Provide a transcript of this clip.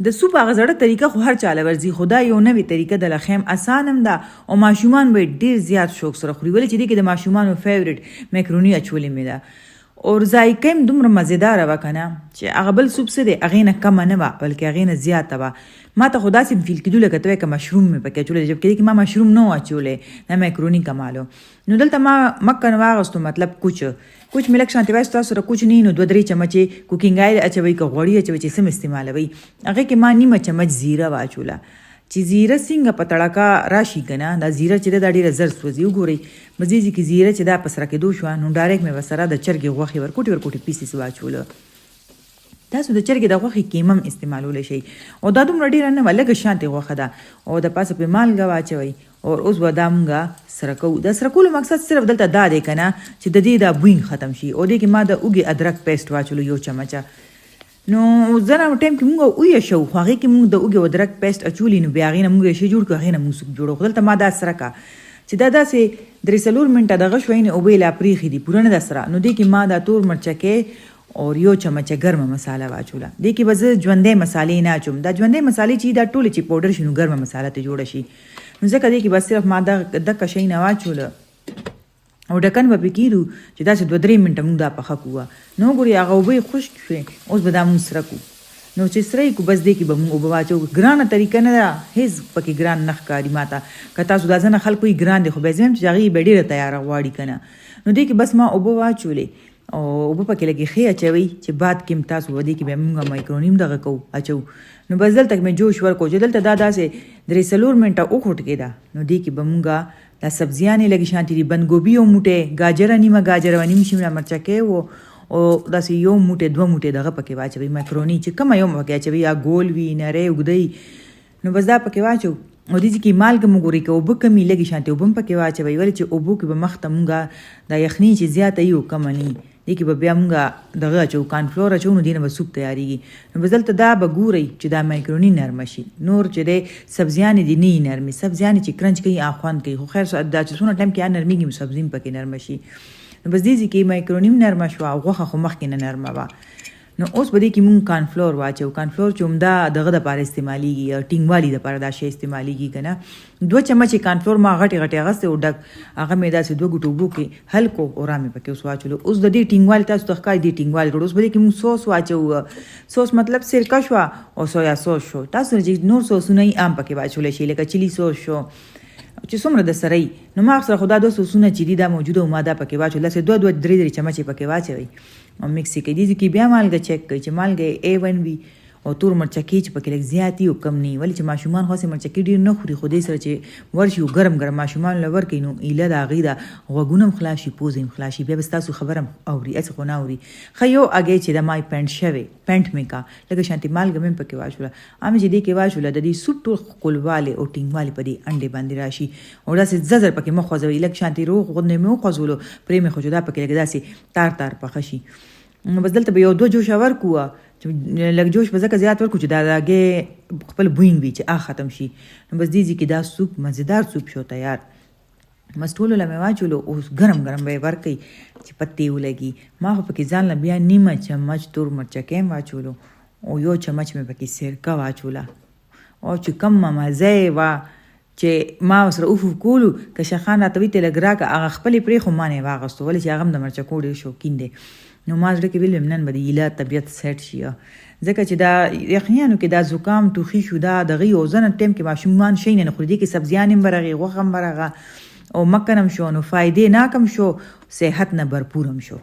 د سوپ هغه زړه طریقه خو هر چاله ورځي، خو دا یو نوې طریقه د لخیم اسان هم ده او ماشومان به ډېر زیات شوق سره خوري، ولې چې دې کې د ماشومانو فیورټ میکروني اچولې مې ده او ذایقه هم دومره مزیداره وه که نه چې هغه بل سوپ څه دی هغې نه کمه نه وه بلکې هغې نه زیاته وه. ما ته خو داسې فیل کېدو لکه ته وایې که مشروم مې پکې اچولی، جبکې دې کې ما مشروم نه و اچولی، نه میکروني کمالو. نو دلته ما مکه واغستو، مطلب کوچ مې لږ شانتې وایي ستاسو سره کوچ نه وي نو 2-3 چمچې کوکینګ آیل اچوئ که غوړي اچوئ چې سم استعمالوئ. هغې کې ما نیمه چمچ زیره واچوله چې زیره څنګه په تړکه راشي که نه، دا زیره چې ده دا ډېره زر سوځي. وګورئ مزیزي کې زیره چې دا په سره کېدو شوه نو ډایرکټ مې ورسره د چرګې غوښې ورکوټې پیسیس واچوله. تاسو د چرګې د غوښې کیمه هم استعمالولی شئ او دا دومره ډېره نه وه، لږه شانتې غوښه ده او د پاسه پرې مالګه واچوئ او اوس به دا مونږه سره کوو. د سره کولو مقصد صرف دلته دا دی که نه چې د دې دا بوین ختم شي او دې کې ما د اوږې ادرک پیسټ واچولو 1 چمچه. نو ځنه ټایم کې مونږ ویه شو خو هغې کې مونږ د اوږې ادرک پیسټ اچولي نو بیا هغې نه مونږ یې شی جوړ کړو، هغې نه مونږ سوپ جوړو. خو دلته ما دا سره که چې دا داسې 3-4 منټه دغه شوی نه اوبه یې لا پرېښي دي پوره نه ده سره، نو دې کې ما دا تور مرچکې او 1 چمچه ګرمه مساله واچوله. دې کې به زه ژوندۍ مسالې نه اچوم، دا ژوندۍ مسالې چې دا ټولې چې پاوډر شي نو ګرمه مساله ته جوړه شي، نو ځکه دې کې به صرف ما دغه شی نه واچوله او ډکن به پرې کېږدو چې داسې 2-3 منټه مونږ دا پخه کوه. نو وګورئ هغه اوبه یې خشک شوې، اوس به دا مونږ سره کوو. نو چې سره یې کو بس دې کې به مونږ اوبه واچو. ګرانه طریقه نه ده، هېڅ پکې ګران نه ښکاري ما ته. که تاسو دا ځنه خلکو یې ګران دی خو بیا زه وایم چې هغې به ډېره تیاره غواړي که نه. نو دې کې بس ما اوبه واچولې او اوبه پکې لږې ښې اچوئ چې بعد کې هم تاسو به دې کې بیا مونږ میکروني هم دغه کوو اچوو. نو بس دلته مې جوش ورکړو چې دلته دا داسې 3-4 منټه وخوټ کېده نو دې کې به مونږ دا سبزیانې لږې شانتې دي، بندګوبي یو موټی، ګاجره نیمه ګاجره وه، نیم شمله مرچکې او داسې 1 موټی 2 موټی دغه پکې واچوئ میکروني چې کومه یو پکې اچوئ، یا ګول وي نری اوږدی، نو بس دا پکې واچو. او دې کې مالګه مو ګورئ که اوبه کمې لږې شانتې اوبه هم پکې واچوئ، ولې چې اوبو کې به مخته مونږ دا یخني چې زیاته وي او کمه نه وي، دې کې به بیا مونږ دغه اچوو کانفلور اچوو، نو دې نه به سوپ تیارېږي. نو بس دلته دا به ګورئ چې دا میکروني نرمه شي، نور چې دی سبزیانې دي نه یې نرمې، سبزیانې چې کرنچ کوي خوند کوي، خو خیر دا چې څونه ټایم کې نرمېږي نو سبزي هم پکې نرمه شي. نو بس دې کې میکروني هم نرمه شوه او غوښه خو مخکې نه نرمه وه. نو اوس به دې کې مونږ کانفلور واچو. کانفلور چې همدا دغه دپاره استعمالیږي، ټینګوالي دپاره دا شی استعمالیږي که نه. 2 چمچې کانفلور ما غټې اغستې او ډک هغه مې داسې 2 ګوټو اوبو کې حل کو او را مې پکې اوس واچولو. اوس د دې ټینګوالي تاسو ته ښکاري دې ټینګوالي روډ. اوس به دې کې مونږ سوس واچو، سوس مطلب سرکه شوه او سویا سوس شو. تاسو چې نور سوسونه یې عام پکې واچولی شي لکه چلی سوس شو چې څومره د سره یي. نو ما سره خو دا 2 سوسونه چې دي دا موجوده او ما دا پکې واچول، داسې 2-3 چمچې پکې واچوئ او مکس یې کړئ. دې کې بیا مالګه چیک کړئ چې مالګه A1 وي او تور مرچکې چې پکې لږ زیات وي او کم نه وي، ولې چې ماشومان خاصې مرچکې ډېر نه خوري، خو دې سره چې ورشي او ګرم ماشومانو له ورکوي نو ایله د هغې ده غوږونه هم خلاص شي، پوزه هم خلاص شي، بیا به ستاسو خبره هم اوري، هسې خو نه اوري. ښه یو هګۍ چې د ما پینټ شوی پینټ مې کا لږه شانتې مالګه مې پکې واچوله. امې چې دې کې واچوله د دې سوپ ټول ښکلوالی او ټینګوالی په دې انډې باندې راشي او داسې ززر پکې مه خوځوئ، لږ شانتې روغ غوندې مې وخوځولو پرې مې خو چې دا پکې لږ داسې تار پخه شي. نو بس دلته به 1-2 جوشه ورکوه چې لږ جوش به ځکه زیات ورکړو چې دا هګۍ خپل بوین وي چې ختم شي. نو بس دې کې دا سوپ مزیدار سوپ شو تیار. بس ټولو له مې واچولو اوس ګرم به یې ورکوئ چې پتې ولګي. ما خو پکې ځان له بیا نیمه چمچ تور مرچکۍ هم واچولو او 1 چمچ مې پکې سرکه واچوله او چې کومه مزه یې وه چې ما ورسره اوف کولو. که شیخان راته وي ته لږ راکړه، هغه خپلې پرېښو ما نه یې واغستو، ولې چې هغه هم د مرچکو ډېر شوقین دی. نو ما زړه کې ویل نن به د ایله طبیعت سیټ شي، ځکه چې دا یخنیانو کې دا زکام ټوخي شو دا دغه یو ځنه ټایم کې ماشومان شی نه خوري، دې کې سبزیان هم برغې غوښه هم برغه او مکن هم شو، نو فایدې ناک هم شو، صحت نه برپور هم شو.